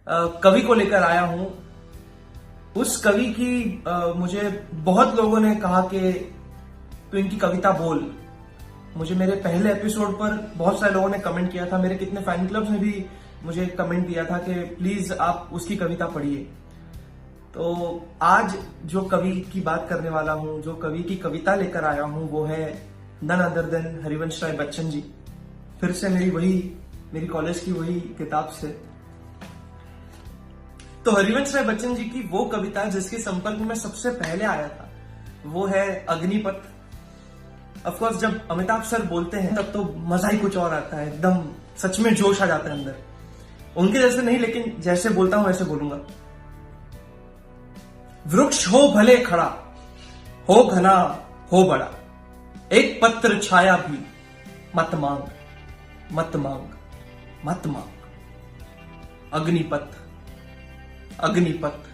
कवि को लेकर आया हूं। उस कवि की मुझे बहुत लोगों ने कहा कि तू इनकी कविता बोल। मुझे मेरे पहले एपिसोड पर बहुत सारे लोगों ने कमेंट किया था, मेरे कितने फैन क्लब्स ने भी मुझे कमेंट दिया था कि प्लीज आप उसकी कविता पढ़िए। तो आज जो कवि की बात करने वाला हूं, जो कवि की कविता लेकर आया हूं, वो है none other than Harivansh Rai Bachchan ji. फिर से मेरी कॉलेज की वही किताब से। तो हरिवंश राय बच्चन जी की वो कविता जिसके संपर्क में सबसे पहले आया था वो है अग्निपथ। ऑफकोर्स जब अमिताभ सर बोलते हैं तब तो मजा ही कुछ और आता है, एकदम सच में जोश आ जाता है अंदर। उनके जैसे नहीं, लेकिन जैसे बोलता हूं वैसे बोलूंगा। वृक्ष हो भले खड़ा, हो घना हो बड़ा, एक पत्र छाया भी मत मांग, मत मांग, मत मांग। अग्निपथ, अग्निपथ,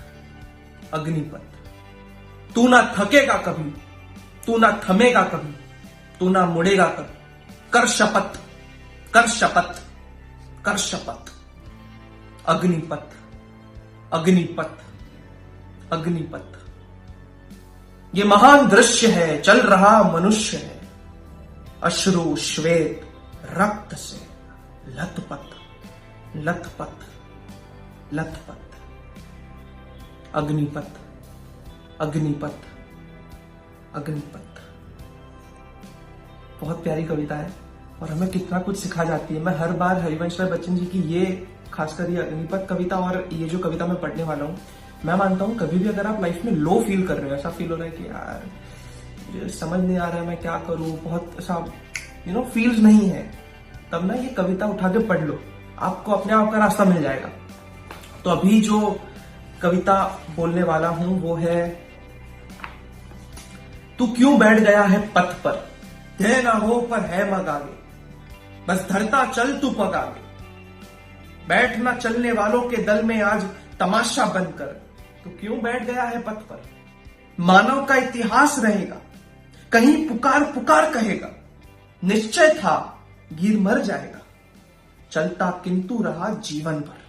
अग्निपथ। तू ना थकेगा कभी, तू ना थमेगा कभी, तू ना मुड़ेगा कभी। कर शपथ, कर शपथ, कर शपथ। अग्निपथ, अग्निपथ, अग्निपथ। ये महान दृश्य है, चल रहा मनुष्य है, अश्रु श्वेत रक्त से लथपथ, लथपथ, लथपथ। अग्निपथ, अग्निपथ, अग्निपथ। बहुत प्यारी कविता है और हमें कितना कुछ सिखा जाती है। मैं हर बार हरिवंश राय बच्चन जी की ये, खासकर ये अग्निपथ कविता और ये जो कविता मैं पढ़ने वाला हूं, मैं मानता हूं कभी भी अगर आप लाइफ में लो फील कर रहे हो, ऐसा फील हो रहा है कि यार मुझे समझ नहीं आ रहा है मैं क्या करूं, बहुत ऐसा फील्स नहीं है, तब ना ये कविता उठा के पढ़ लो, आपको अपने आप का रास्ता मिल जाएगा। तो अभी जो कविता बोलने वाला हूं वो है, तू क्यों बैठ गया है पथ पर, ध्येय ना हो पर है मग आगे, बस धरता चल तू पग आगे। बैठना चलने वालों के दल में आज तमाशा बनकर, तू क्यों बैठ गया है पथ पर। मानव का इतिहास रहेगा, कहीं पुकार पुकार कहेगा, निश्चय था गिर मर जाएगा, चलता किंतु रहा जीवन भर।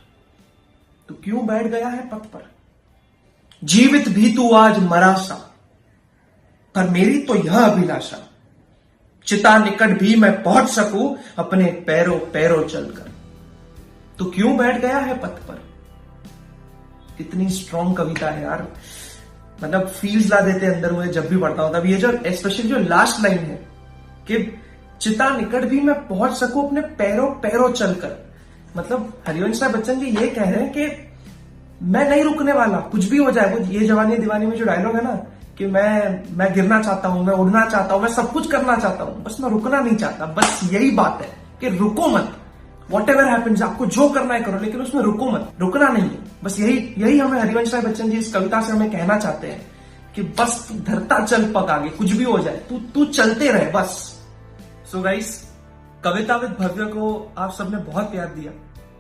तू क्यों बैठ गया है पथ पर, जीवित भी तू आज मरा सा, पर मेरी तो यह अभिलाषा, चिता निकट भी मैं पहुंच सकूं अपने पैरों पैरों चलकर। तू क्यों बैठ गया है पथ पर। कितनी स्ट्रॉन्ग कविता है यार, मतलब फील्स ला देते अंदर मुझे जब भी पढ़ता हूं। तब ये जो स्पेशली जो लास्ट लाइन है कि चिता निकट भी मैं पहुंच सकूं अपने पैरों पैरों चलकर, मतलब हरिवंश राय बच्चन जी ये कह रहे हैं कि मैं नहीं रुकने वाला, कुछ भी हो जाए। वो ये जवानी दीवानी में जो डायलॉग है ना कि मैं गिरना चाहता हूं, मैं उड़ना चाहता हूं, मैं सब कुछ करना चाहता हूं, बस मैं रुकना नहीं चाहता। बस यही बात है कि रुको मत, वॉट एवर हैपन्स, आपको जो करना है करो, लेकिन उसमें रुको मत, रुकना नहीं है। बस यही हमें हरिवंश राय बच्चन जी इस कविता से हमें कहना चाहते हैं कि बस धरता चल पग आगे, कुछ भी हो जाए तू चलते रहे बस। सो गाइस, कविता विद भव्य को आप सबने बहुत प्यार दिया।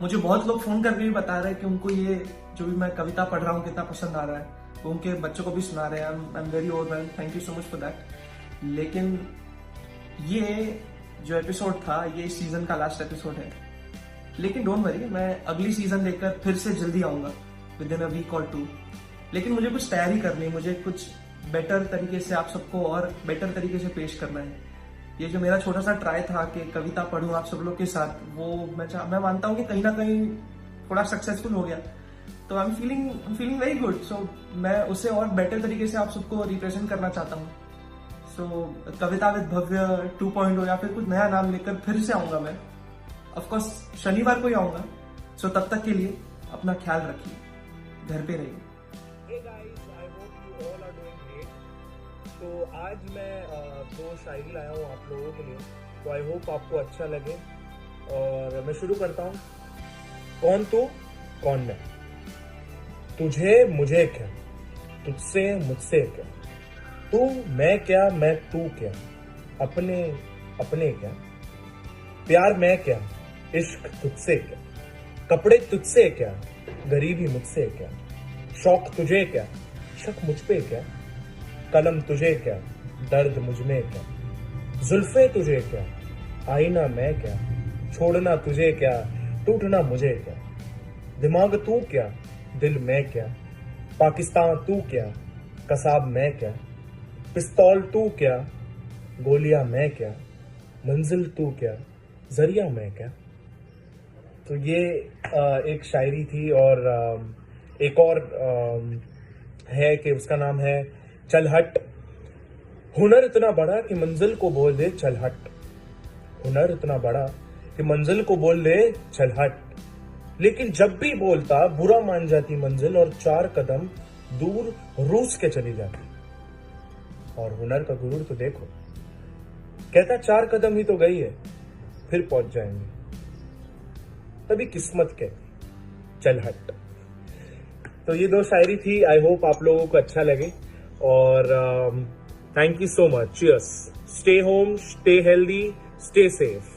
मुझे बहुत लोग फोन करके भी बता रहे हैं कि उनको ये जो भी मैं कविता पढ़ रहा हूँ कितना पसंद आ रहा है, वो उनके बच्चों को भी सुना रहे हैं। I am very overwhelmed, thank you so much for that. लेकिन ये जो एपिसोड था ये इस सीजन का लास्ट एपिसोड है, लेकिन डोंट वरी, मैं अगली सीजन लेकर फिर से जल्दी आऊंगा विद इन अ वीक और 2। लेकिन मुझे कुछ तैयारी करनी है, मुझे कुछ बेटर तरीके से आप सबको और बेटर तरीके से पेश करना है। ये जो मेरा छोटा सा ट्राई था कि कविता पढ़ूं आप सब लोग के साथ, वो मैं मानता हूं कि कहीं ना कहीं थोड़ा सक्सेसफुल हो गया। तो I am feeling very good. So मैं उसे और बेटर तरीके से आप सबको रिप्रेजेंट करना चाहता हूँ। सो कविता विद भव्य 2.0 या फिर कुछ नया नाम लेकर फिर से आऊंगा मैं। ऑफकोर्स शनिवार को ही आऊंगा। सो तब तक के लिए अपना ख्याल रखिए, घर पे रहिए। Hey guys, I hope you all are doing great. तो आज मैं दो शायरी लाया हूँ आप लोगों के लिए, तो आई होप आपको अच्छा लगे। और मैं शुरू करता हूँ। कौन तू कौन मैं, तुझे मुझे क्या, तुझसे मुझसे क्या, तू मैं क्या मैं तू क्या, अपने अपने क्या, प्यार मैं क्या, इश्क तुझसे क्या, कपड़े तुझसे क्या, गरीबी मुझसे क्या, शौक तुझे क्या, शक मुझ पे क्या, कलम तुझे क्या, दर्द मुझ में क्या, जुल्फे तुझे क्या, आईना मैं क्या, छोड़ना तुझे क्या, टूटना मुझे क्या, दिमाग तू क्या, दिल मैं क्या, पाकिस्तान तू क्या, कसाब मैं क्या, पिस्तौल तू क्या, गोलियां मैं क्या, मंजिल तू क्या, जरिया मैं क्या। तो ये एक शायरी थी। और एक और है कि उसका नाम है चल हट। हुनर इतना बड़ा कि मंजिल को बोल दे चल हट। हुनर इतना बड़ा कि मंजिल को बोल दे चल हट, लेकिन जब भी बोलता बुरा मान जाती मंजिल और 4 कदम दूर रूस के चली जाती। और हुनर का गुरूर तो देखो, कहता 4 कदम ही तो गई है, फिर पहुंच जाएंगे। तभी किस्मत कहती चल हट। तो ये 2 शायरी थी। आई होप आप लोगों को अच्छा लगे और thank you so much. Cheers. Stay home, stay healthy, stay safe.